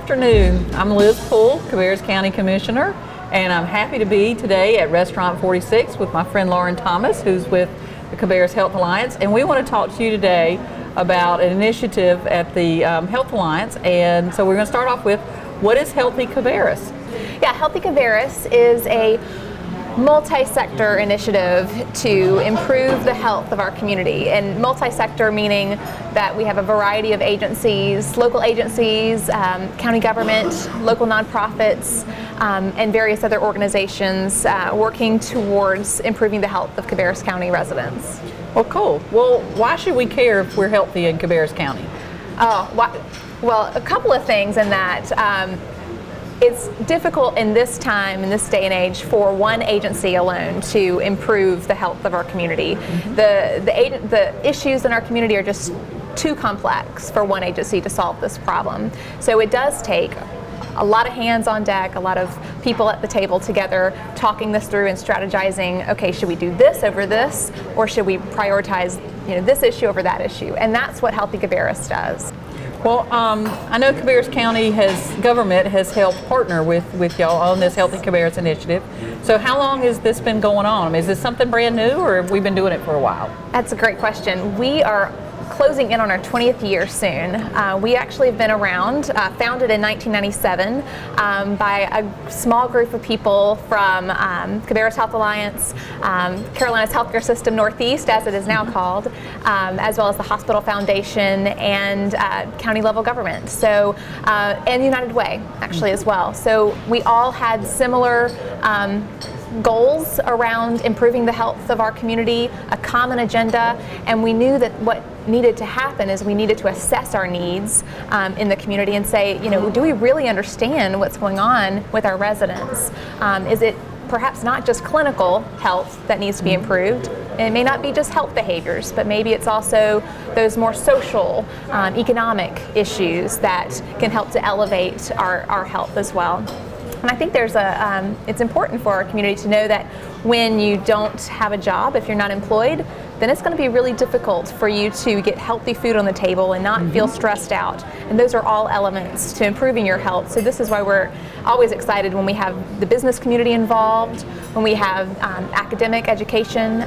afternoon. I'm Liz Poole, Cabarrus County Commissioner, and I'm happy to be today at Restaurant 46 with my friend Lauren Thomas, who's with the Cabarrus Health Alliance, and we want to talk to you today about an initiative at the Health Alliance. And so we're going to start off with, what is Healthy Cabarrus? Yeah, Healthy Cabarrus is a multi-sector initiative to improve the health of our community, and multi-sector meaning that we have a variety of agencies, local agencies, county government, local nonprofits, and various other organizations working towards improving the health of Cabarrus County residents. Well, cool. Well, why should we care if we're healthy in Cabarrus County? Well, a couple of things in that. It's difficult in this time, in this day and age, for one agency alone to improve the health of our community. Mm-hmm. The issues in our community are just too complex for one agency to solve this problem. So it does take a lot of hands on deck, a lot of people at the table together talking this through and strategizing, okay, should we do this over this, or should we prioritize this issue over that issue? And that's what Healthy Cabarrus does. Well, I know Cabarrus County government has helped partner with y'all on this Healthy Cabarrus initiative. So how long has this been going on? Is this something brand new, or have we been doing it for a while? That's a great question. We are closing in on our 20th year soon. We actually have been around, founded in 1997 by a small group of people from Cabarrus Health Alliance, Carolina's Healthcare System Northeast, as it is now called, as well as the Hospital Foundation and county level government. So, and United Way, actually, as well. So we all had similar goals around improving the health of our community, a common agenda, and we knew that what needed to happen is we needed to assess our needs in the community and say, do we really understand what's going on with our residents? Is it perhaps not just clinical health that needs to be improved? It may not be just health behaviors, but maybe it's also those more social, economic issues that can help to elevate our health as well. And I think it's important for our community to know that when you don't have a job, if you're not employed, then it's going to be really difficult for you to get healthy food on the table and not feel stressed out. And those are all elements to improving your health. So this is why we're always excited when we have the business community involved, when we have academic education,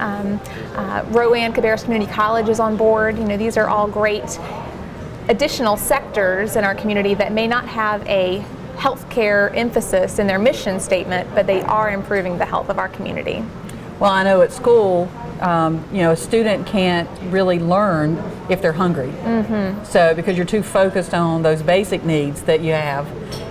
Rowan Cabarrus Community College is on board. These are all great additional sectors in our community that may not have a healthcare emphasis in their mission statement, but they are improving the health of our community. Well, I know at school, a student can't really learn if they're hungry. Mm-hmm. So because you're too focused on those basic needs that you have,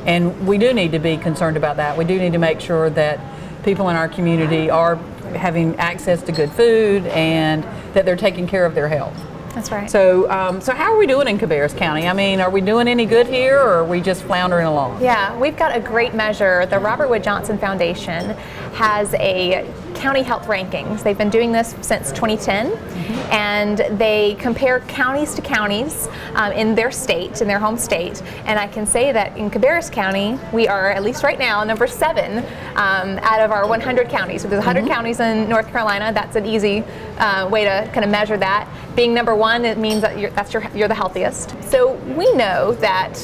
and we do need to be concerned about that. We do need to make sure that people in our community are having access to good food and that they're taking care of their health. That's right. So how are we doing in Cabarrus County? I mean, are we doing any good here, or are we just floundering along? Yeah, we've got a great measure. The Robert Wood Johnson Foundation has a county health rankings. They've been doing this since 2010, and they compare counties to counties in their state, in their home state. And I can say that in Cabarrus County, we are, at least right now, number 7 out of our 100 counties. So there's 100 counties in North Carolina. That's an easy way to kind of measure that. Being number 1, it means that you're the healthiest. So we know that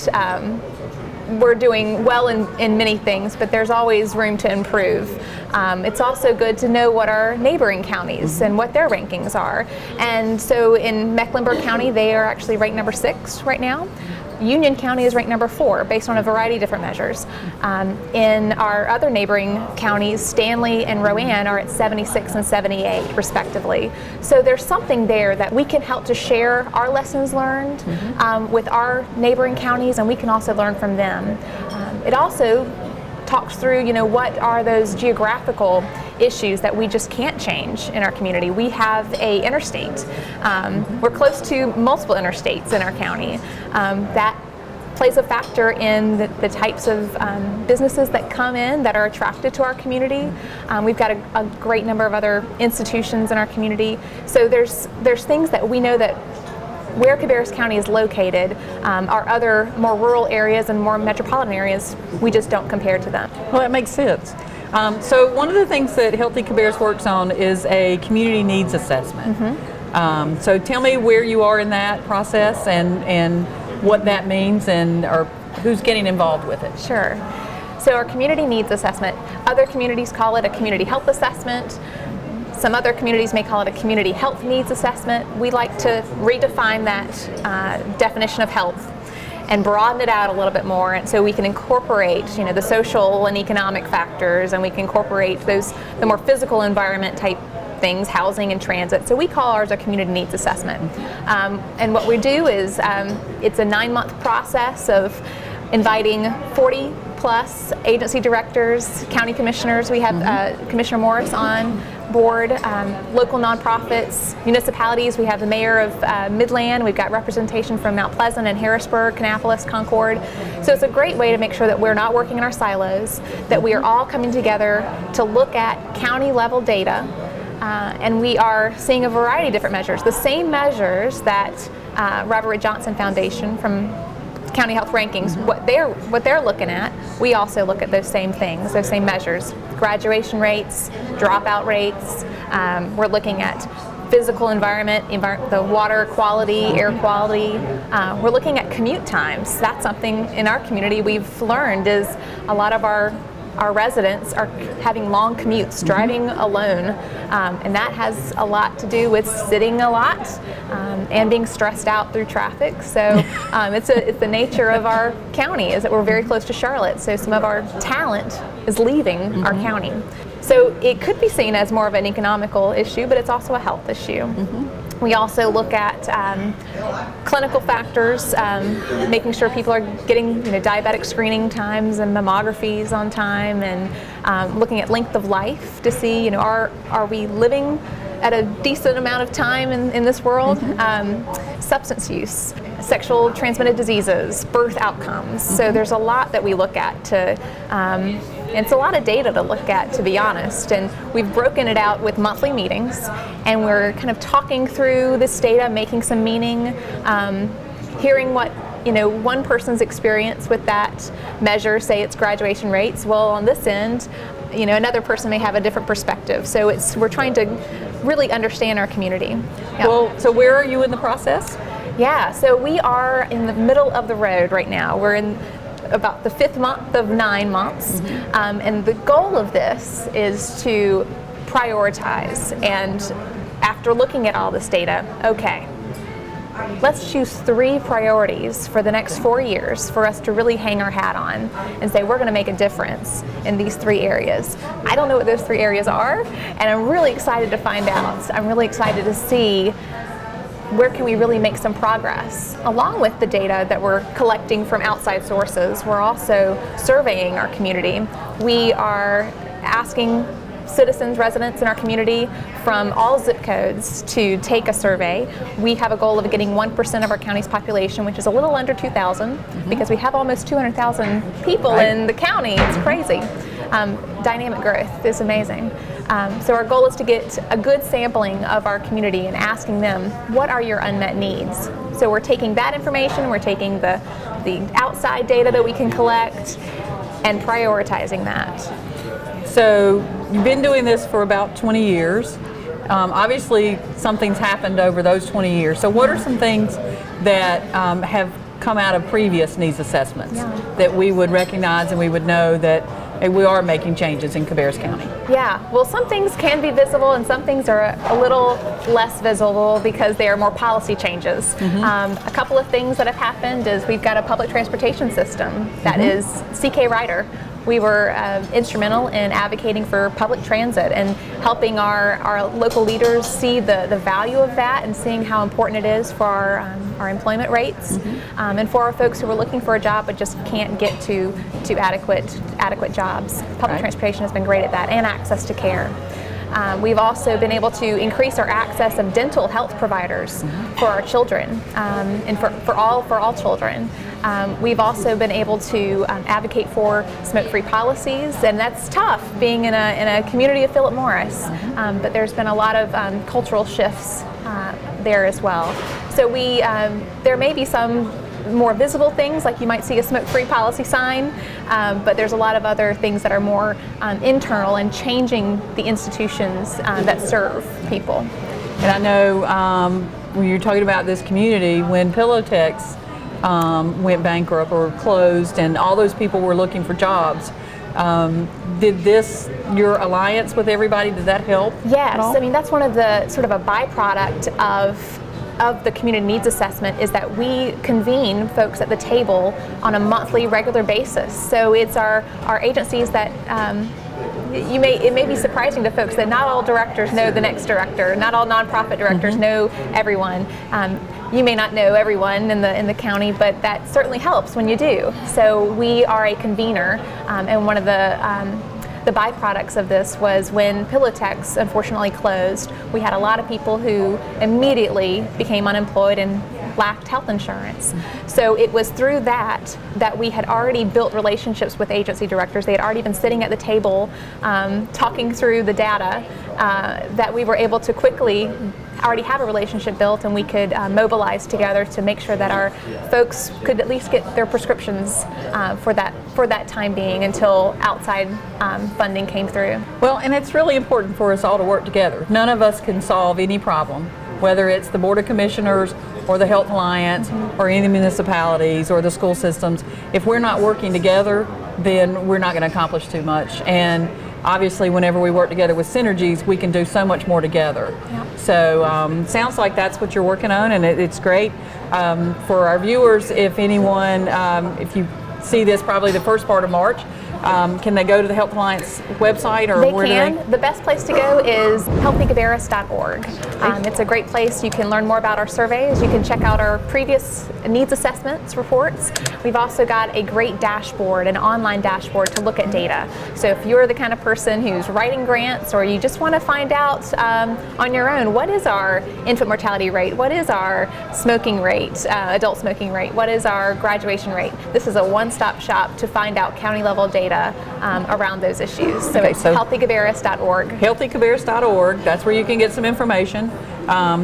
we're doing well in many things, but there's always room to improve. It's also good to know what our neighboring counties and what their rankings are. And so in Mecklenburg County, they are actually ranked number 6 right now. Union County is ranked number 4 based on a variety of different measures. In our other neighboring counties, Stanley and Rowan are at 76 and 78 respectively. So there's something there that we can help to share our lessons learned with our neighboring counties, and we can also learn from them. It also talks through, what are those geographical issues that we just can't change in our community. We have a interstate. We're close to multiple interstates in our county. That plays a factor in the types of businesses that come in that are attracted to our community. We've got a great number of other institutions in our community. So there's things that we know that where Cabarrus County is located, our other more rural areas and more metropolitan areas, we just don't compare to them. Well, that makes sense. So one of the things that Healthy Cabarrus works on is a community needs assessment. So tell me where you are in that process and what that means, and or who's getting involved with it? Sure. So our community needs assessment. Other communities call it a community health assessment. Some other communities may call it a community health needs assessment. We like to redefine that definition of health and broaden it out a little bit more, and so we can incorporate, the social and economic factors, and we can incorporate the more physical environment type things, housing and transit. So we call ours a community needs assessment. And what we do is it's a 9-month process of inviting 40 plus agency directors, county commissioners. We have Commissioner Morris on board, local nonprofits, municipalities. We have the mayor of Midland. We've got representation from Mount Pleasant and Harrisburg, Kannapolis, Concord. So it's a great way to make sure that we're not working in our silos, that we are all coming together to look at county level data, and we are seeing a variety of different measures. The same measures that Robert Wood Johnson Foundation from County Health Rankings, what they're looking at, we also look at those same things, those same measures. Graduation rates, dropout rates, we're looking at physical environment, the water quality, air quality. We're looking at commute times. That's something in our community we've learned is a lot of our residents are having long commutes, driving alone, and that has a lot to do with sitting a lot and being stressed out through traffic. So it's the nature of our county is that we're very close to Charlotte, so some of our talent is leaving our county. So it could be seen as more of an economical issue, but it's also a health issue. We also look at clinical factors, making sure people are getting diabetic screening times and mammographies on time, and looking at length of life to see are we living at a decent amount of time in this world. Substance use, sexual transmitted diseases, birth outcomes. So there's a lot that we look at to it's a lot of data to look at, to be honest, and we've broken it out with monthly meetings, and we're kind of talking through this data, making some meaning, hearing what one person's experience with that measure, say it's graduation rates. Well, on this end, another person may have a different perspective. So we're trying to really understand our community. Yeah. Well, so where are you in the process? Yeah, so we are in the middle of the road right now. We're in about the 5th month of 9 months, and the goal of this is to prioritize, and after looking at all this data, okay, let's choose 3 priorities for the next 4 years for us to really hang our hat on and say we're going to make a difference in these 3 areas. I don't know what those 3 areas are, and I'm really excited to find out. I'm really excited to see where can we really make some progress. Along with the data that we're collecting from outside sources, we're also surveying our community. We are asking citizens, residents in our community from all zip codes to take a survey. We have a goal of getting 1% of our county's population, which is a little under 2,000, because we have almost 200,000 people in the county. It's crazy. Dynamic growth is amazing. So our goal is to get a good sampling of our community and asking them, what are your unmet needs? So we're taking that information, we're taking the outside data that we can collect and prioritizing that. So you've been doing this for about 20 years. Obviously, something's happened over those 20 years. So what are some things that have come out of previous needs assessments that we would recognize and we would know that we are making changes in Cabarrus County? Yeah, well, some things can be visible and some things are a little less visible because they are more policy changes. A couple of things that have happened is we've got a public transportation system that is CK Rider. We were instrumental in advocating for public transit and helping our local leaders see the value of that and seeing how important it is for our employment rates and for our folks who are looking for a job but just can't get to adequate jobs. Public transportation has been great at that, and access to care. We've also been able to increase our access of dental health providers for our children and for all children. We've also been able to advocate for smoke-free policies, and that's tough being in a community of Philip Morris, but there's been a lot of cultural shifts there as well. So there may be some more visible things, like you might see a smoke-free policy sign, but there's a lot of other things that are more internal and changing the institutions that serve people. And I know when you're talking about this community, when Pillow Text went bankrupt or closed, and all those people were looking for jobs. Did your alliance with everybody, did that help? Yes, I mean that's one of the sort of a byproduct of the community needs assessment is that we convene folks at the table on a monthly regular basis. So it's our agencies that it may be surprising to folks that not all directors know the next director, not all nonprofit directors know everyone. You may not know everyone in the county, but that certainly helps when you do. So we are a convener, and one of the byproducts of this was when Pillowtex unfortunately closed, we had a lot of people who immediately became unemployed and lacked health insurance. So it was through that we had already built relationships with agency directors. They had already been sitting at the table talking through the data that we were able to quickly already have a relationship built, and we could mobilize together to make sure that our folks could at least get their prescriptions for that time being until outside funding came through. Well, and it's really important for us all to work together. None of us can solve any problem, whether it's the Board of Commissioners or the Health Alliance or any municipalities or the school systems. If we're not working together, then we're not going to accomplish too much. And obviously, whenever we work together with synergies, we can do so much more together. Yep. So sounds like that's what you're working on, and it's great. For our viewers, if anyone, if you see this probably the first part of March, can they go to the Health Alliance website, or where do they? The best place to go is healthycabarrus.org. It's a great place. You can learn more about our surveys. You can check out our previous needs assessments reports. We've also got a great dashboard, an online dashboard to look at data. So if you're the kind of person who's writing grants, or you just want to find out on your own, what is our infant mortality rate? What is our smoking rate, adult smoking rate? What is our graduation rate? This is a one-stop shop to find out county level data around those issues. So it's healthycabarrus.org. Healthycabarrus.org. That's where you can get some information.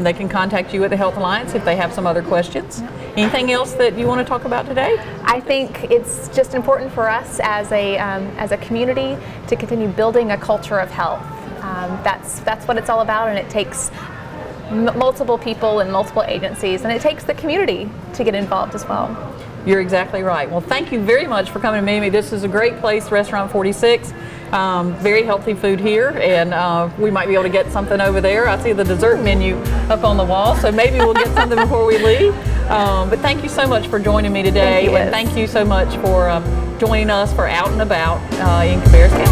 They can contact you at the Health Alliance if they have some other questions. Yep. Anything else that you want to talk about today? I think it's just important for us as a community to continue building a culture of health. That's what it's all about, and it takes multiple people and multiple agencies, and it takes the community to get involved as well. You're exactly right. Well, thank you very much for coming to Mimi. This is a great place, Restaurant 46. Very healthy food here, and we might be able to get something over there. I see the dessert menu up on the wall, so maybe we'll get something before we leave. But thank you so much for joining me today, thank you, Liz. And thank you so much for joining us for Out and About in Cabarrus County.